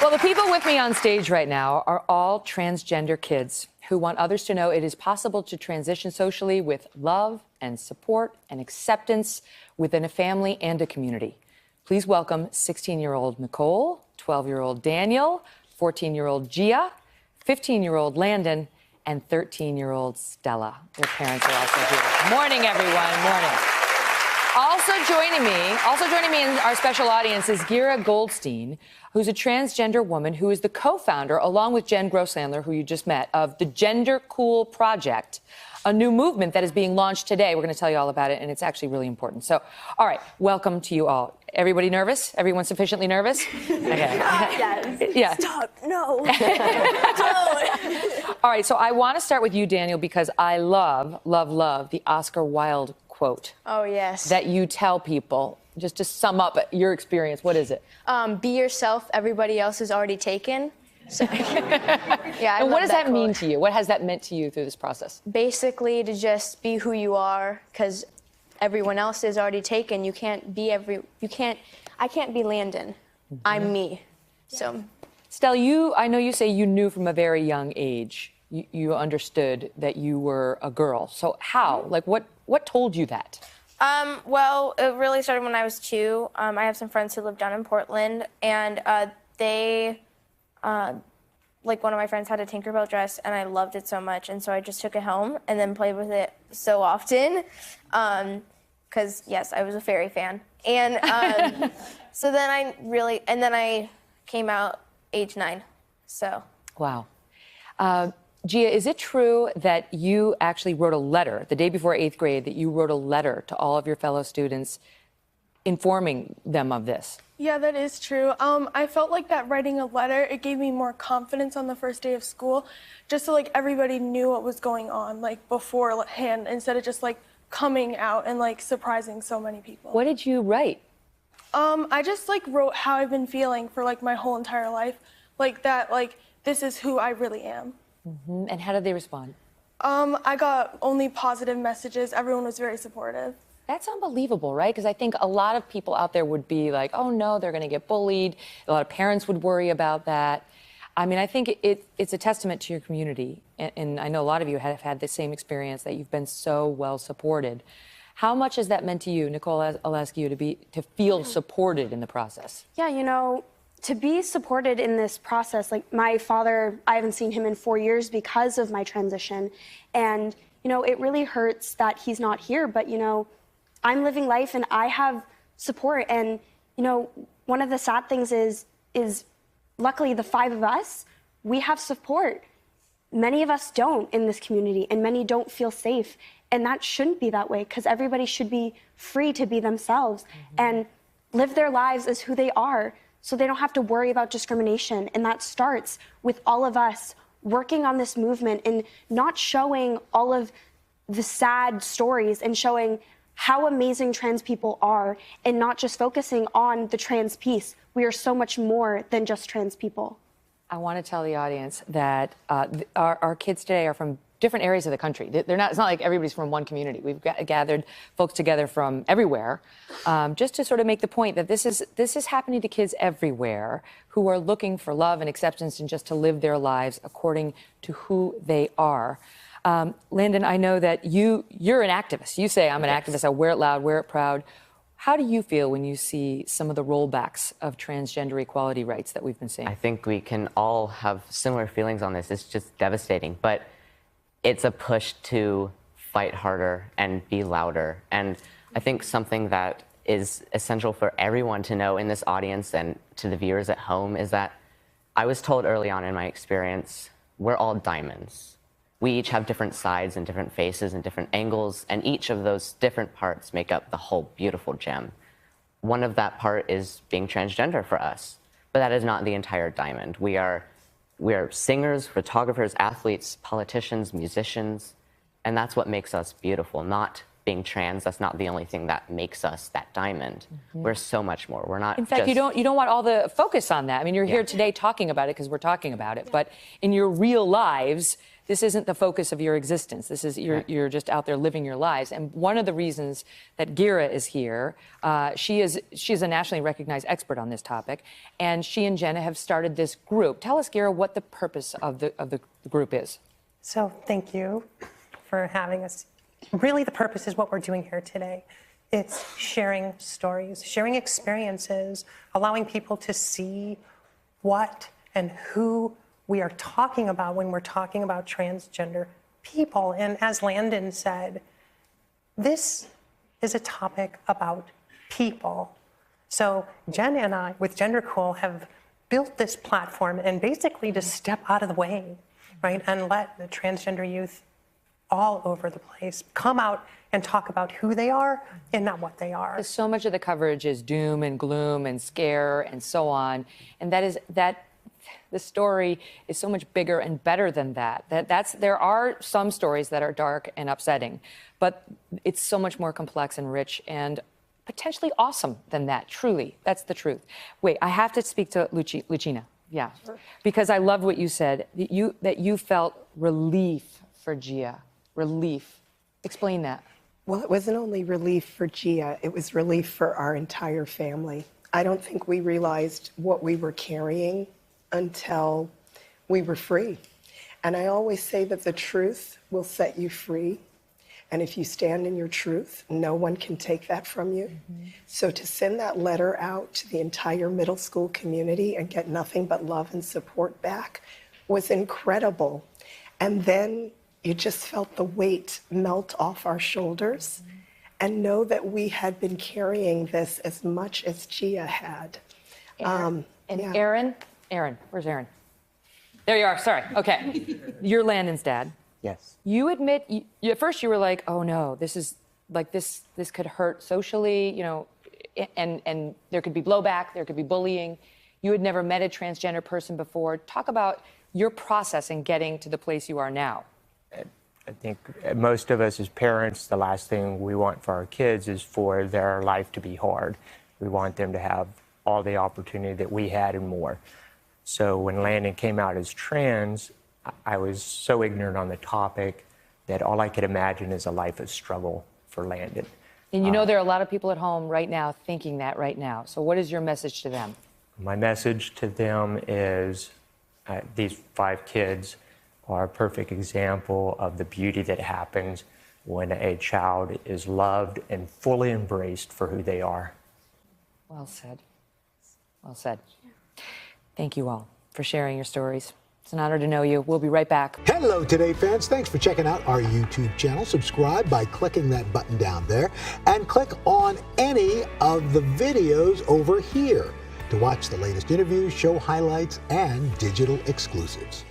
Well, the people with me on stage right now are all transgender kids who want others to know it is possible to transition socially with love and support and acceptance within a family and a community. Please welcome 16-year-old Nicole, 12-year-old Daniel, 14-year-old Gia, 15-year-old Landon, and 13-year-old Stella. Their parents are also here. Morning, everyone. Morning. Also joining me in our special audience is Gira Goldstein, who's a transgender woman who is the co-founder, along with Jen Grosslandler, who you just met, of the GenderCool project, a new movement that is being launched today. We're going to tell you all about it, and it's actually really important. So, all right, welcome to you all. Everybody nervous? Everyone sufficiently nervous? Okay. Yes. Yeah. Stop. No. Don't. All right, so I want to start with you, Daniel, because I love the Oscar Wilde quote. Oh, yes. That you tell people. Just to sum up your experience, what is it? Be yourself. Everybody else is already taken. So, yeah. And what does that quote. mean to you? What has that meant to you through this process? Basically, to just be who you are, because everyone else is already taken. You can't be I can't be Landon. Mm-hmm. I'm me. So. Stell, I know you say you knew from a very young age. You understood that you were a girl. So how? Like, what told you that? Well, it really started when I was 2. I have some friends who live down in Portland, and they, like one of my friends had a Tinkerbell dress, and I loved it so much, and so I just took it home and then played with it so often, because, yes, I was a fairy fan. And so then I came out age 9, so. Wow. Gia, is it true that you actually wrote a letter the day before 8th grade, that you wrote a letter to all of your fellow students informing them of this? Yeah, that is true. I felt like that writing a letter, it gave me more confidence on the first day of school, just so like everybody knew what was going on like beforehand, instead of just like coming out and like surprising so many people. What did you write? I just like wrote how I've been feeling for like my whole entire life, like that, like this is who I really am. Mm-hmm. And how did they respond? I got only positive messages. Everyone was very supportive. That's unbelievable, right? Because I think a lot of people out there would be like, oh no, they're going to get bullied. A lot of parents would worry about that. I mean, I think it's a testament to your community. And I know a lot of you have had the same experience, that you've been so well supported. How much has that meant to you? Nicole, I'll ask you to feel supported in the process. Yeah, you know, to be supported in this process, like my father, I haven't seen him in 4 years because of my transition. And, you know, it really hurts that he's not here, but, you know, I'm living life and I have support. And, you know, one of the sad things is luckily the 5 of us, we have support. Many of us don't in this community, and many don't feel safe. And that shouldn't be that way, because everybody should be free to be themselves and live their lives as who they are, so they don't have to worry about discrimination. And that starts with all of us working on this movement and not showing all of the sad stories, and showing how amazing trans people are, and not just focusing on the trans piece. We are so much more than just trans people. I want to tell the audience that our kids today are from different areas of the country. It's not like everybody's from one community. We've gathered folks together from everywhere, just to sort of make the point that this is happening to kids everywhere who are looking for love and acceptance, and just to live their lives according to who they are. Landon, I know that you're an activist. You say, I'm an activist. I wear it loud, wear it proud. How do you feel when you see some of the rollbacks of transgender equality rights that we've been seeing? I think we can all have similar feelings on this. It's just devastating. But it's a push to fight harder and be louder. And I think something that is essential for everyone to know in this audience and to the viewers at home is that I was told early on in my experience, we're all diamonds. We each have different sides and different faces and different angles, and each of those different parts make up the whole beautiful gem. One of that part is being transgender for us, but that is not the entire diamond. We are singers, photographers, athletes, politicians, musicians, and that's what makes us beautiful, not being trans, that's not the only thing that makes us that diamond. We're so much more. We're not. In fact, you don't want all the focus on that. I mean, you're here today talking about it because we're talking about it, but in your real lives, this isn't the focus of your existence. This is you're just out there living your lives. And one of the reasons that Gira is here, she's a nationally recognized expert on this topic, and she and Jenna have started this group. Tell us, Gira, what the purpose of the group is. So thank you for having us. Really, the purpose is what we're doing here today. It's sharing stories, sharing experiences, allowing people to see what and who we are talking about when we're talking about transgender people. And as Landon said, this is a topic about people. So Jen and I, with GenderCool, have built this platform and basically to step out of the way, right, and let the transgender youth all over the place come out and talk about who they are and not what they are. So much of the coverage is doom and gloom and scare and so on, and that the story is so much bigger and better than that. There are some stories that are dark and upsetting, but it's so much more complex and rich and potentially awesome than that, truly. That's the truth. Wait, I have to speak to Lucina. Yeah, sure. Because I loved what you said, that you felt relief for Gia. Relief. Explain that. Well, it wasn't only relief for Gia, it was relief for our entire family. I don't think we realized what we were carrying until we were free. And I always say that the truth will set you free. And if you stand in your truth, no one can take that from you. So to send that letter out to the entire middle school community and get nothing but love and support back was incredible. And then you just felt the weight melt off our shoulders and know that we had been carrying this as much as Gia had. Aaron, where's Aaron? There you are, sorry, okay. You're Landon's dad. Yes. You admit, at first you were like, oh no, this could hurt socially, you know, and there could be blowback, there could be bullying. You had never met a transgender person before. Talk about your process in getting to the place you are now. I think most of us as parents, the last thing we want for our kids is for their life to be hard. We want them to have all the opportunity that we had and more. So when Landon came out as trans, I was so ignorant on the topic that all I could imagine is a life of struggle for Landon. And you know there are a lot of people at home right now thinking that right now. So what is your message to them? My message to them is these 5 kids are a perfect example of the beauty that happens when a child is loved and fully embraced for who they are. Well said. Well said. Thank you all for sharing your stories. It's an honor to know you. We'll be right back. Hello, Today fans. Thanks for checking out our YouTube channel. Subscribe by clicking that button down there and click on any of the videos over here to watch the latest interviews, show highlights, and digital exclusives.